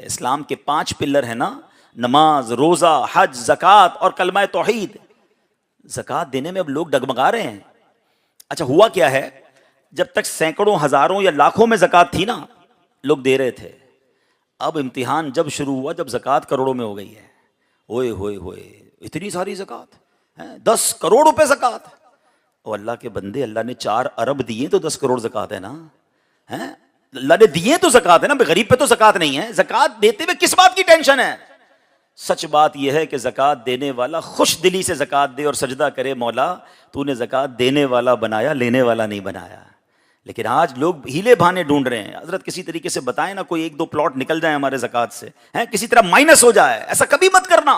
اسلام کے 5 پلر ہیں نا، نماز، روزہ، حج، زکوٰۃ اور کلمہ توحید۔ زکوٰۃ دینے میں اب لوگ ڈگمگا رہے ہیں۔ اچھا ہوا کیا ہے، جب تک سینکڑوں، ہزاروں یا لاکھوں میں زکوٰۃ تھی نا، لوگ دے رہے تھے۔ اب امتحان جب شروع ہوا، جب زکوٰۃ کروڑوں میں ہو گئی ہے، ہوئے ہوئے ہوئے اتنی ساری زکوٰۃ، 10 کروڑ روپے زکوٰۃ۔ اور اللہ کے بندے، اللہ نے 4 ارب دیے تو 10 کروڑ زکوٰۃ ہے نا، اللہ نے دیے تو زکوٰۃ ہے نا، غریب پہ تو زکوٰۃ نہیں ہے۔ زکوٰۃ دیتے ہوئے کس بات کی ٹینشن ہے؟ سچ بات یہ ہے کہ زکوٰۃ دینے والا خوش دلی سے زکوٰۃ دے اور سجدہ کرے، مولا تو نے زکوٰۃ دینے والا بنایا، لینے والا نہیں بنایا۔ لیکن آج لوگ ہیلے بہانے ڈھونڈ رہے ہیں۔ حضرت کسی طریقے سے بتائیں نا، کوئی 1-2 پلاٹ نکل جائیں ہمارے زکوٰۃ سے، کسی طرح مائنس ہو جائے، ایسا کبھی مت کرنا۔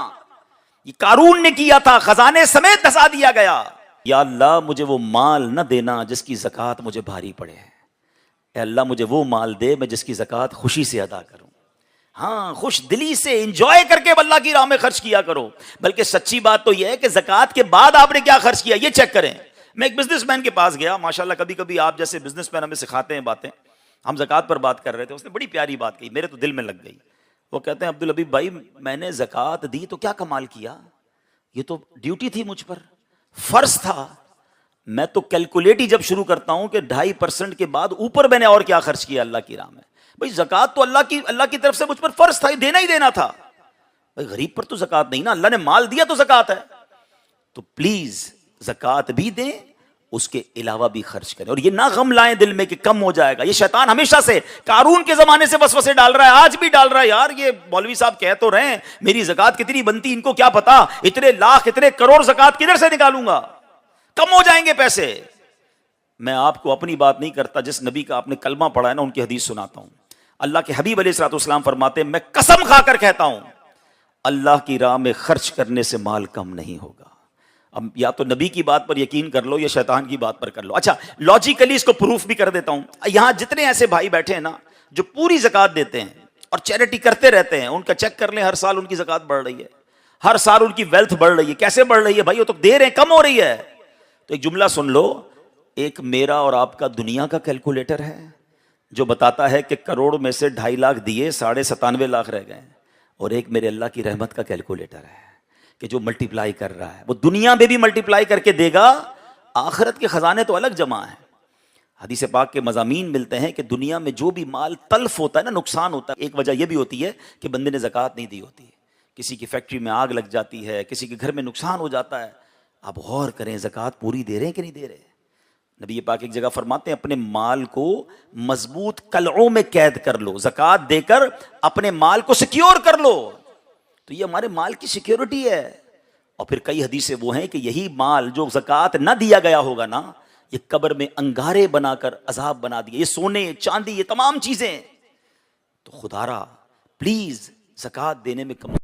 یہ قارون نے کیا تھا، خزانے سمیت دھسا دیا گیا۔ یا اللہ مجھے وہ مال نہ دینا جس کی زکوٰۃ مجھے بھاری پڑے، اے اللہ مجھے وہ مال دے میں جس کی زکوٰۃ خوشی سے ادا کروں۔ ہاں، خوش دلی سے انجوائے کر کے اللہ کی راہ میں خرچ کیا کرو۔ بلکہ سچی بات تو یہ ہے کہ زکوٰۃ کے بعد آپ نے کیا خرچ کیا یہ چیک کریں۔ میں ایک بزنس مین کے پاس گیا، ماشاءاللہ کبھی کبھی آپ جیسے بزنس مین ہمیں سکھاتے ہیں باتیں۔ ہم زکوٰۃ پر بات کر رہے تھے، اس نے بڑی پیاری بات کہی، میرے تو دل میں لگ گئی۔ وہ کہتے ہیں عبدالحبیب بھائی، میں نے زکوٰۃ دی تو کیا کمال کیا، یہ تو ڈیوٹی تھی مجھ پر، فرض تھا۔ میں تو کیلکولیٹ ہی جب شروع کرتا ہوں کہ 2.5% کے بعد اوپر میں نے اور کیا خرچ کیا اللہ کی راہ میں۔ بھائی زکوٰۃ تو اللہ کی طرف سے مجھ پر فرض تھا، دینا ہی دینا تھا۔ بھائی غریب پر تو زکوٰۃ نہیں نا، اللہ نے مال دیا تو زکوٰۃ ہے۔ تو پلیز زکوٰۃ بھی دیں، اس کے علاوہ بھی خرچ کریں، اور یہ نہ غم لائیں دل میں کہ کم ہو جائے گا۔ یہ شیطان ہمیشہ سے قارون کے زمانے سے وسوسے ڈال رہا ہے، آج بھی ڈال رہا ہے۔ یار یہ مولوی صاحب کہہ تو رہے ہیں میری زکوٰۃ کتنی بنتی، ان کو کیا پتا اتنے لاکھ اتنے کروڑ زکوٰۃ کدھر سے نکالوں گا، کم ہو جائیں گے پیسے۔ میں آپ کو اپنی بات نہیں کرتا، جس نبی کا آپ نے کلمہ پڑھا ہے نا ان کی حدیث سناتا ہوں۔ اللہ کے حبیب علیہ الصلوۃ والسلام فرماتے ہیں، میں قسم کھا کر کہتا ہوں اللہ کی راہ میں خرچ کرنے سے مال کم نہیں ہوگا۔ اب یا تو نبی کی بات پر یقین کر لو یا شیطان کی بات پر کر لو۔ اچھا لاجیکلی اس کو پروف بھی کر دیتا ہوں۔ یہاں جتنے ایسے بھائی بیٹھے ہیں نا جو پوری زکوٰۃ دیتے ہیں اور چیریٹی کرتے رہتے ہیں، ان کا چیک کر لیں، ہر سال ان کی زکوٰۃ بڑھ رہی ہے، ہر سال ان کی ویلتھ بڑھ رہی ہے۔ کیسے بڑھ رہی ہے بھائی؟ وہ تو دے رہے ہیں، کم ہو رہی ہے۔ تو ایک جملہ سن لو، ایک میرا اور آپ کا دنیا کا کیلکولیٹر ہے جو بتاتا ہے کہ کروڑ میں سے 2.5 لاکھ دیے، 97.5 لاکھ رہ گئے، اور ایک میرے اللہ کی رحمت کا کیلکولیٹر ہے کہ جو ملٹیپلائی کر رہا ہے، وہ دنیا میں بھی ملٹیپلائی کر کے دے گا، آخرت کے خزانے تو الگ جمع ہیں۔ حدیث پاک کے مضامین ملتے ہیں کہ دنیا میں جو بھی مال تلف ہوتا ہے نا، نقصان ہوتا ہے، ایک وجہ یہ بھی ہوتی ہے کہ بندے نے زکوٰۃ نہیں دی ہوتی، کسی کی فیکٹری میں آگ لگ جاتی ہے، کسی کے گھر میں نقصان ہو جاتا ہے۔ آپ غور کریں زکوٰۃ پوری دے رہے ہیں کہ نہیں دے رہے؟ نبی پاک ایک جگہ فرماتے ہیں اپنے مال کو مضبوط قلعوں میں قید کر لو، زکوٰۃ دے کر اپنے مال کو سیکیور کر لو۔ تو یہ ہمارے مال کی سیکیورٹی ہے۔ اور پھر کئی حدیثیں وہ ہیں کہ یہی مال جو زکوٰۃ نہ دیا گیا ہوگا نا، یہ قبر میں انگارے بنا کر عذاب بنا دیا، یہ سونے چاندی یہ تمام چیزیں۔ تو خدا را پلیز زکوٰۃ دینے میں کم